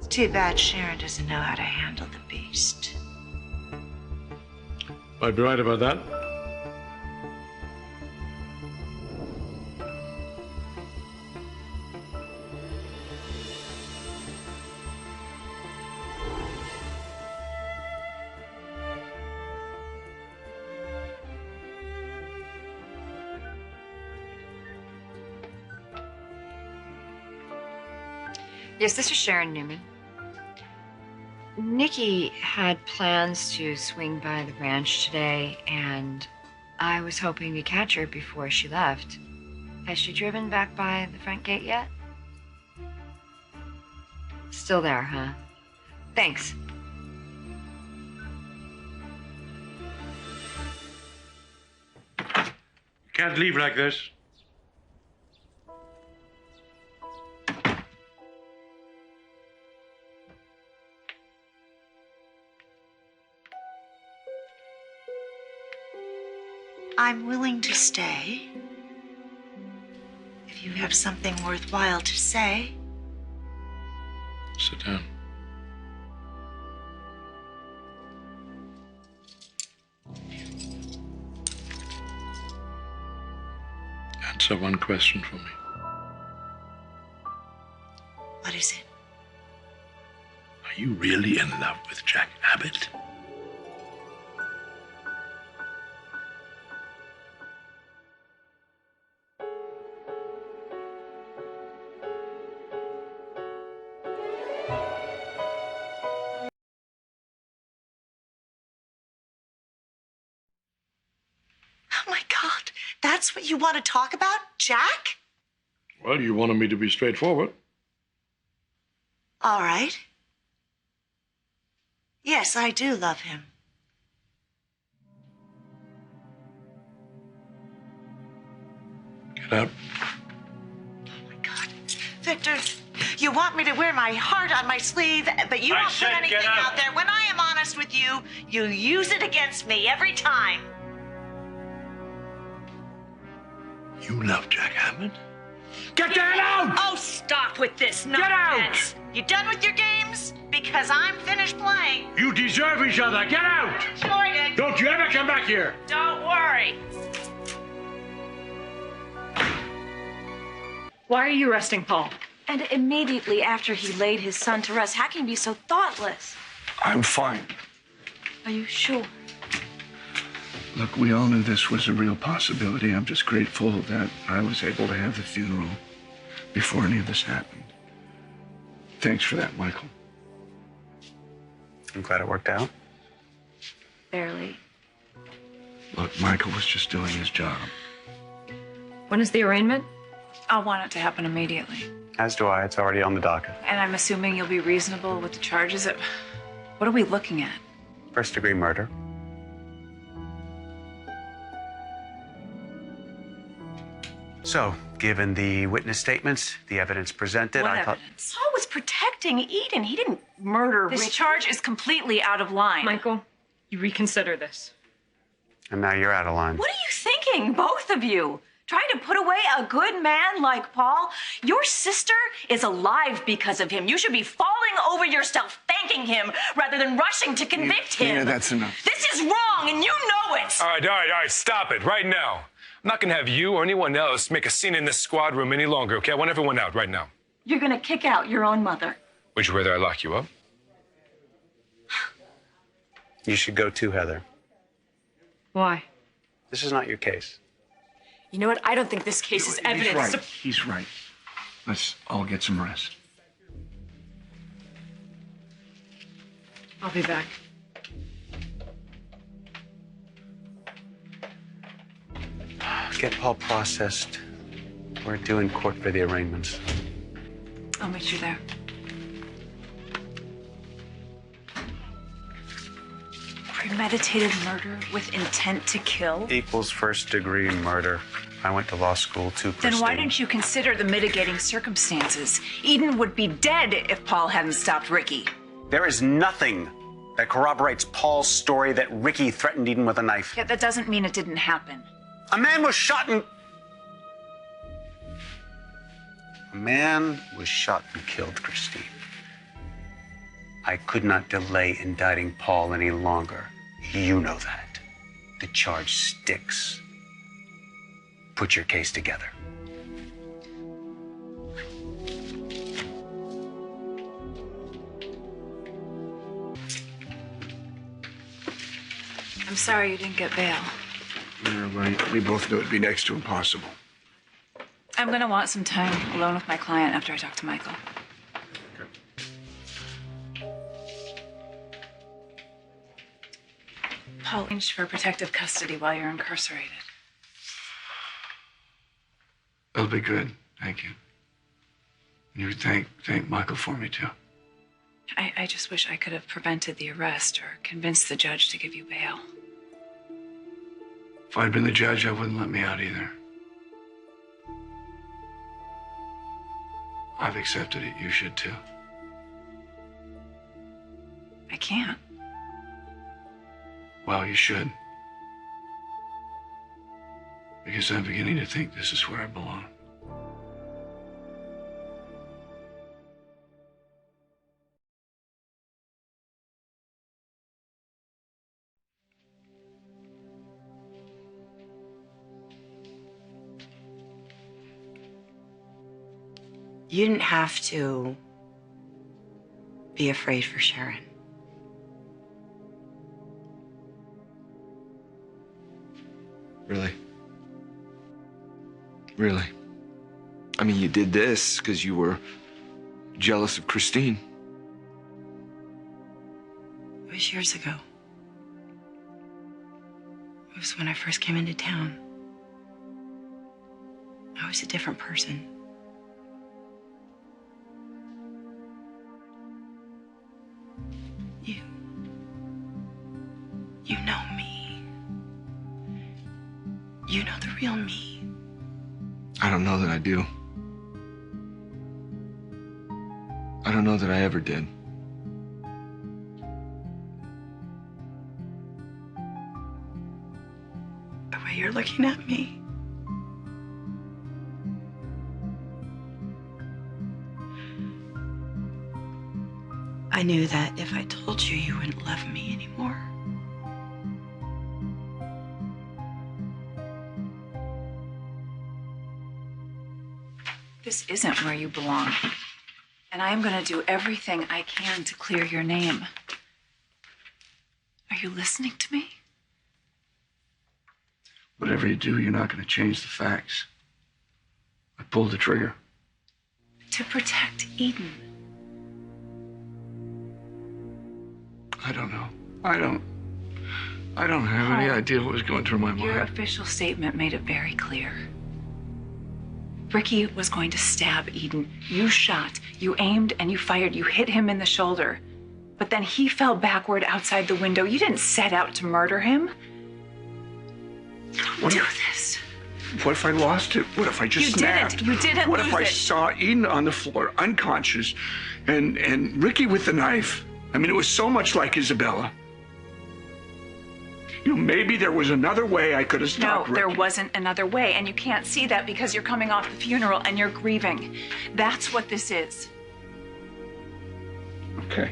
Too bad Sharon doesn't know how to handle the beast. Might be right about that. Yes, this is Sharon Newman. Nikki had plans to swing by the ranch today, and I was hoping to catch her before she left. Has she driven back by the front gate yet? Still there, huh? Thanks. You can't leave like this. I'm willing to stay. If you have something worthwhile to say. Sit down. Answer one question for me. What is it? Are you really in love with Jack Abbott? Oh my God, that's what you want to talk about, Jack? Well, you wanted me to be straightforward. All right. Yes, I do love him. Get out. Oh my God. Victor, you want me to wear my heart on my sleeve, but you won't put anything out there. When I am honest with you, you use it against me every time. You love Jack Abbott? Get that out! Oh, stop with this nonsense. out! You done with your games? Because I'm finished playing. You deserve each other. Get out! Enjoyed it. Don't you ever come back here. Don't worry. Why are you arresting Paul? And immediately after he laid his son to rest, how can you be so thoughtless? I'm fine. Are you sure? Look, we all knew this was a real possibility. I'm just grateful that I was able to have the funeral before any of this happened. Thanks for that, Michael. I'm glad it worked out. Barely. Look, Michael was just doing his job. When is the arraignment? I want it to happen immediately. As do I. It's already on the docket. And I'm assuming you'll be reasonable with the charges. What are we looking at? First-degree murder. So, given the witness statements, the evidence presented, What I thought... evidence? Paul was protecting Eden. He didn't murder This Rick. charge is completely out of line. Michael, you reconsider this. And now you're out of line. What are you thinking, both of you? Trying to put away a good man like Paul? Your sister is alive because of him. You should be falling over yourself, thanking him, rather than rushing to convict him. Yeah, that's enough. This is wrong, and you know it. All right, stop it right now. I'm not gonna have you or anyone else make a scene in this squad room any longer, okay? I want everyone out right now. You're gonna kick out your own mother. Would you rather I lock you up? You should go too, Heather. Why? This is not your case. You know what? I don't think this case is evidence. He's right. He's right. Let's all get some rest. I'll be back. Get Paul processed. We're due in court for the arraignments. I'll meet you there. Premeditated murder with intent to kill? Equals first-degree murder. I went to law school too, Christine. Then why didn't you consider the mitigating circumstances? Eden would be dead if Paul hadn't stopped Ricky. There is nothing that corroborates Paul's story that Ricky threatened Eden with a knife. Yet that doesn't mean it didn't happen. A man was shot and... A man was shot and killed, Christine. I could not delay indicting Paul any longer. You know that. The charge sticks. Put your case together. I'm sorry you didn't get bail. Yeah, right. We both knew it'd be next to impossible. I'm going to want some time alone with my client after I talk to Michael. Paul arranged for protective custody while you're incarcerated. It'll be good. Thank you. You thank Michael for me, too. I just wish I could have prevented the arrest or convinced the judge to give you bail. If I'd been the judge, I wouldn't let me out either. I've accepted it. You should, too. I can't. Well, you should. Because I'm beginning to think this is where I belong. You didn't have to be afraid for Sharon. Really? Really? I mean, you did this because you were jealous of Christine. It was years ago. It was when I first came into town. I was a different person. You know me. You know the real me. I don't know that I do. I don't know that I ever did. The way you're looking at me. I knew that if I told you, you wouldn't love me anymore. This isn't where you belong. And I am going to do everything I can to clear your name. Are you listening to me? Whatever you do, you're not going to change the facts. I pulled the trigger. To protect Eden. I don't know. I don't have any idea what was going through my mind. Your official statement made it very clear. Ricky was going to stab Eden. You shot, you aimed, and you fired. You hit him in the shoulder. But then he fell backward outside the window. You didn't set out to murder him. Don't do this. What if I lost it? What if I just snapped? You didn't What lose if I it. saw Eden on the floor, unconscious, and Ricky with the knife? I mean, it was so much like Isabella. You know, maybe there was another way I could have stopped No, Ricky. there wasn't another way, and you can't see that because you're coming off the funeral and you're grieving. That's what this is. Okay.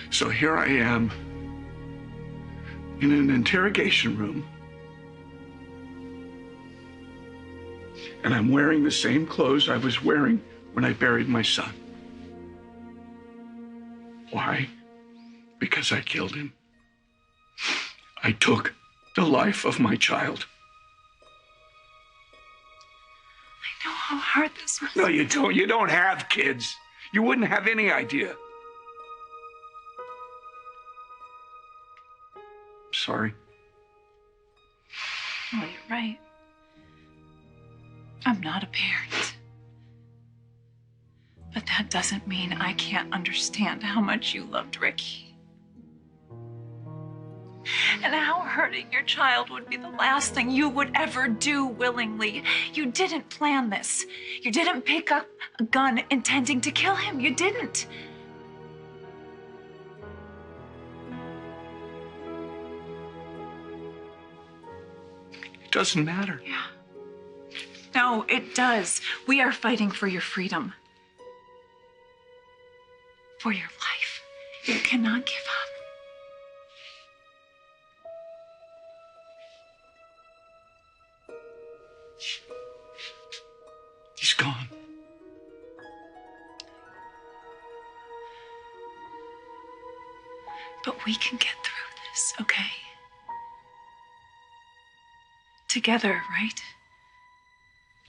So here I am in an interrogation room, and I'm wearing the same clothes I was wearing when I buried my son. Why? Because I killed him. I took the life of my child. I know how hard this was. No, you don't. You don't have kids. You wouldn't have any idea. Sorry. Oh, you're right. I'm not a parent. But that doesn't mean I can't understand how much you loved Ricky. And how hurting your child would be the last thing you would ever do willingly. You didn't plan this. You didn't pick up a gun intending to kill him. You didn't. It doesn't matter. Yeah. No, it does. We are fighting for your freedom. for your life. You cannot give up. He's gone. But we can get through this, okay? Together, right?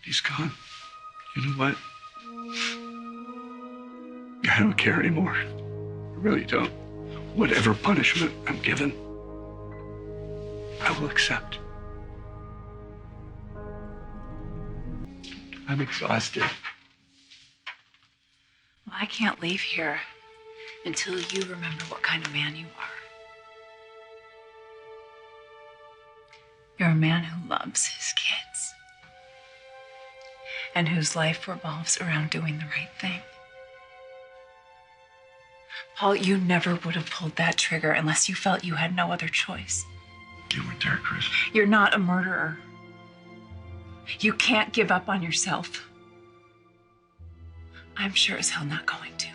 He's gone. You know what? I don't care anymore. I really don't. Whatever punishment I'm given, I will accept. I'm exhausted. Well, I can't leave here until you remember what kind of man you are. You're a man who loves his kids and whose life revolves around doing the right thing. Paul, you never would have pulled that trigger unless you felt you had no other choice. You were there, Chris. You're not a murderer. You can't give up on yourself. I'm sure as hell not going to.